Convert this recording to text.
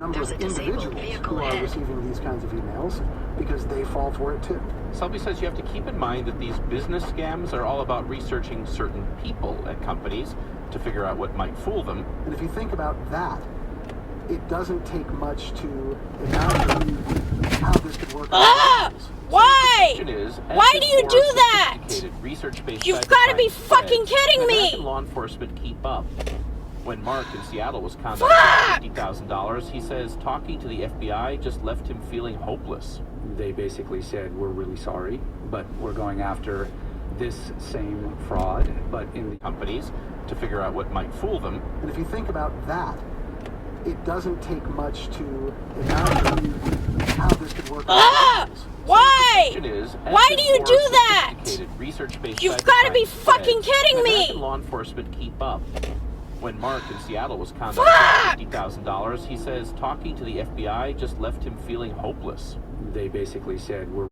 number of individuals who are receiving these kinds of emails because they fall for it too. Selby says you have to keep in mind that these business scams are all about researching certain people at companies to figure out what might fool them. And if you think about that, it doesn't take much to imagine how this could work. Why? Why do you do that? Research-based You've got to be fucking kidding me! Can law enforcement keep up? When Mark in Seattle was contacted for $50,000, he says talking to the FBI just left him feeling hopeless. They basically said, we're really sorry, but we're going after this same fraud, but in the companies to figure out what might fool them. And if you think about that, it doesn't take much to imagine how this could work. Why? Why do you do that? You've got to be fucking kidding me! Can law enforcement keep up? When Mark in Seattle was contacted for $50,000, he says talking to the FBI just left him feeling hopeless. They basically said, we're